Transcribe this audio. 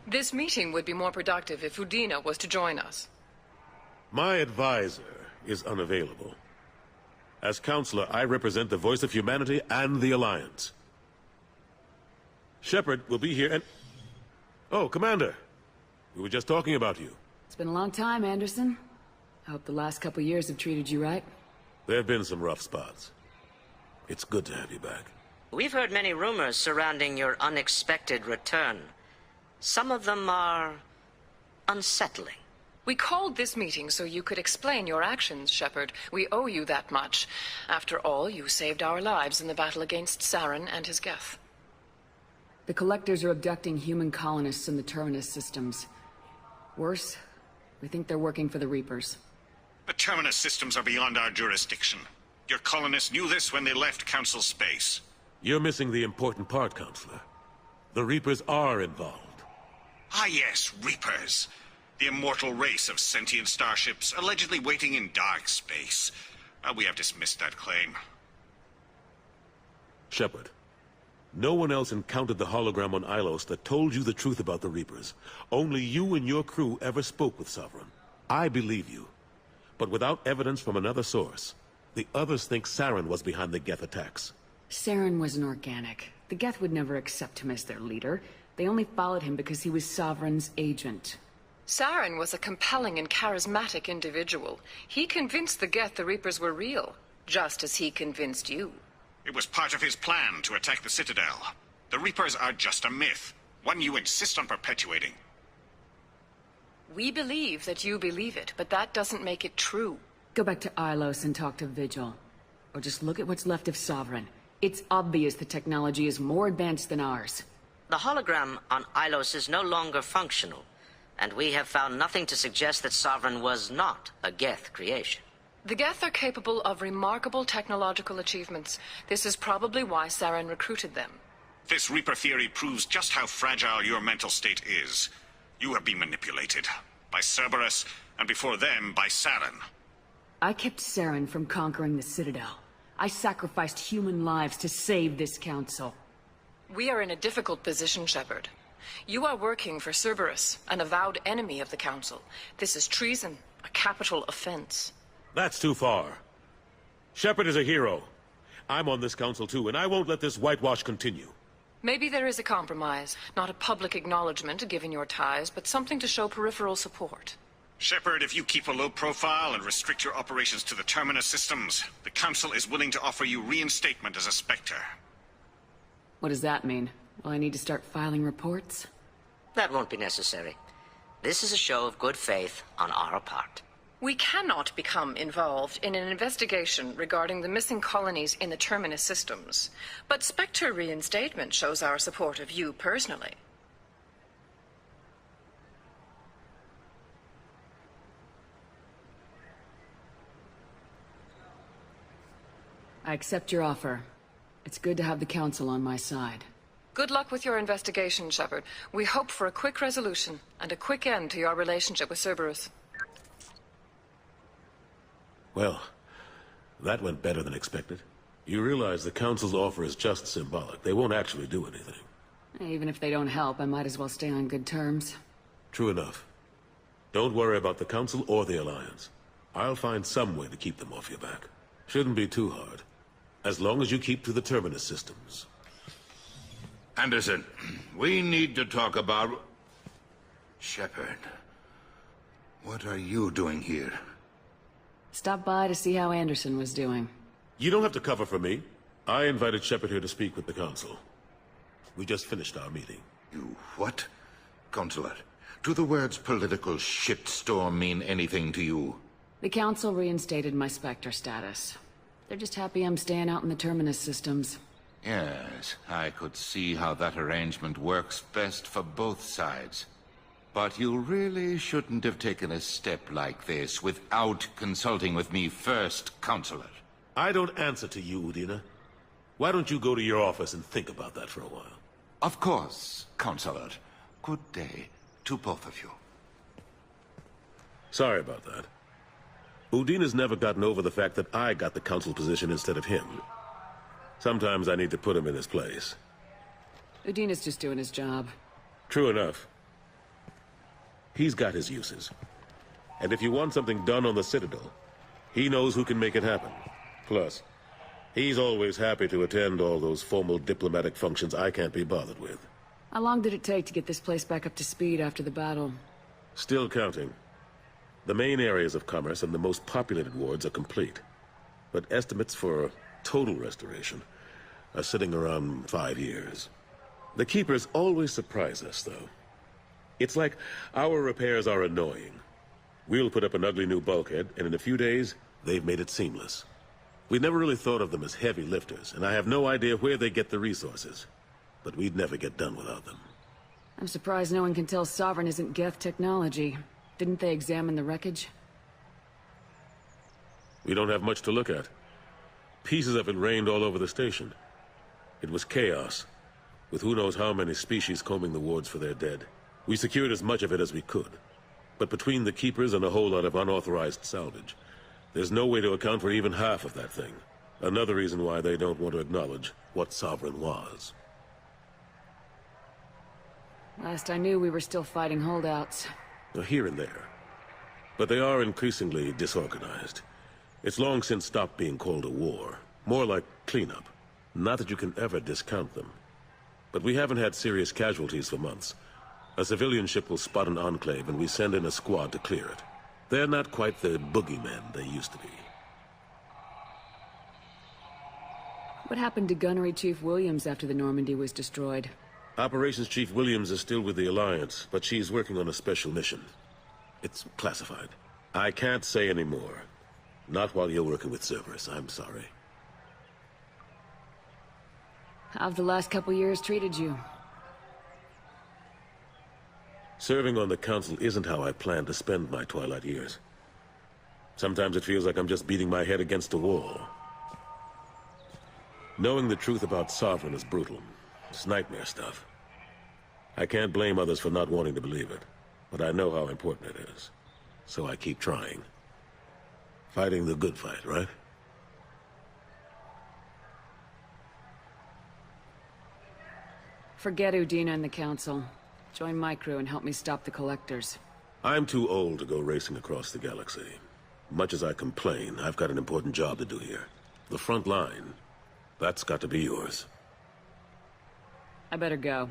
This meeting would be more productive if Udina was to join us. My advisor is unavailable. As Councillor, I represent the voice of humanity and the Alliance. Shepard will be here and... Oh, Commander. We were just talking about you. It's been a long time, Anderson. I hope the last couple years have treated you right. There have been some rough spots. It's good to have you back. We've heard many rumors surrounding your unexpected return. Some of them are unsettling. We called this meeting so you could explain your actions, Shepard. We owe you that much. After all, you saved our lives in the battle against Saren and his Geth. The Collectors are abducting human colonists in the Terminus systems. Worse, we think they're working for the Reapers. The Terminus systems are beyond our jurisdiction. Your colonists knew this when they left Council space. You're missing the important part, Councillor. The Reapers are involved. Ah yes, Reapers. The immortal race of sentient starships allegedly waiting in dark space. We have dismissed that claim. Shepard, no one else encountered the hologram on Ilos that told you the truth about the Reapers. Only you and your crew ever spoke with Sovereign. I believe you. But without evidence from another source, the others think Saren was behind the Geth attacks. Saren was an organic. The Geth would never accept him as their leader. They only followed him because he was Sovereign's agent. Saren was a compelling and charismatic individual. He convinced the Geth the Reapers were real, just as he convinced you. It was part of his plan to attack the Citadel. The Reapers are just a myth, one you insist on perpetuating. We believe that you believe it, but that doesn't make it true. Go back to Ilos and talk to Vigil. Or just look at what's left of Sovereign. It's obvious the technology is more advanced than ours. The hologram on Ilos is no longer functional, and we have found nothing to suggest that Sovereign was not a Geth creation. The Geth are capable of remarkable technological achievements. This is probably why Saren recruited them. This Reaper theory proves just how fragile your mental state is. You have been manipulated. By Cerberus, and before them, by Saren. I kept Saren from conquering the Citadel. I sacrificed human lives to save this council. We are in a difficult position, Shepard. You are working for Cerberus, an avowed enemy of the Council. This is treason, a capital offense. That's too far. Shepard is a hero. I'm on this council too, and I won't let this whitewash continue. Maybe there is a compromise. Not a public acknowledgement given your ties, but something to show peripheral support. Shepard, if you keep a low profile and restrict your operations to the Terminus systems, the Council is willing to offer you reinstatement as a Spectre. What does that mean? Will I need to start filing reports? That won't be necessary. This is a show of good faith on our part. We cannot become involved in an investigation regarding the missing colonies in the Terminus systems. But Spectre reinstatement shows our support of you personally. I accept your offer. It's good to have the Council on my side. Good luck with your investigation, Shepard. We hope for a quick resolution and a quick end to your relationship with Cerberus. Well, that went better than expected. You realize the Council's offer is just symbolic. They won't actually do anything. Even if they don't help, I might as well stay on good terms. True enough. Don't worry about the Council or the Alliance. I'll find some way to keep them off your back. Shouldn't be too hard. As long as you keep to the Terminus systems. Anderson, we need to talk about... Shepard, what are you doing here? Stop by to see how Anderson was doing. You don't have to cover for me. I invited Shepard here to speak with the Council. We just finished our meeting. You what? Councillor, do the words political shitstorm mean anything to you? The Council reinstated my Spectre status. They're just happy I'm staying out in the Terminus systems. Yes, I could see how that arrangement works best for both sides. But you really shouldn't have taken a step like this without consulting with me first, Councillor. I don't answer to you, Udina. Why don't you go to your office and think about that for a while? Of course, Councillor. Good day to both of you. Sorry about that. Udina's never gotten over the fact that I got the Council position instead of him. Sometimes I need to put him in his place. Udina's just doing his job. True enough. He's got his uses. And if you want something done on the Citadel, he knows who can make it happen. Plus, he's always happy to attend all those formal diplomatic functions I can't be bothered with. How long did it take to get this place back up to speed after the battle? Still counting. The main areas of commerce and the most populated wards are complete. But estimates for total restoration are sitting around 5 years. The Keepers always surprise us, though. It's like our repairs are annoying. We'll put up an ugly new bulkhead, and in a few days, they've made it seamless. We never really thought of them as heavy lifters, and I have no idea where they get the resources. But we'd never get done without them. I'm surprised no one can tell Sovereign isn't Geth technology. Didn't they examine the wreckage? We don't have much to look at. Pieces of it rained all over the station. It was chaos, with who knows how many species combing the wards for their dead. We secured as much of it as we could. But between the Keepers and a whole lot of unauthorized salvage, there's no way to account for even half of that thing. Another reason why they don't want to acknowledge what Sovereign was. Last I knew, we were still fighting holdouts. Here and there. But they are increasingly disorganized. It's long since stopped being called a war. More like cleanup. Not that you can ever discount them. But we haven't had serious casualties for months. A civilian ship will spot an enclave and we send in a squad to clear it. They're not quite the boogeymen they used to be. What happened to Gunnery Chief Williams after the Normandy was destroyed? Operations Chief Williams is still with the Alliance, but she's working on a special mission. It's classified. I can't say any more. Not while you're working with Cerberus, I'm sorry. How've the last couple years treated you? Serving on the Council isn't how I plan to spend my twilight years. Sometimes it feels like I'm just beating my head against a wall. Knowing the truth about Sovereign is brutal. It's nightmare stuff. I can't blame others for not wanting to believe it, but I know how important it is. So I keep trying. Fighting the good fight, right? Forget Udina and the Council. Join my crew and help me stop the Collectors. I'm too old to go racing across the galaxy. Much as I complain, I've got an important job to do here. The front line. That's got to be yours. I better go.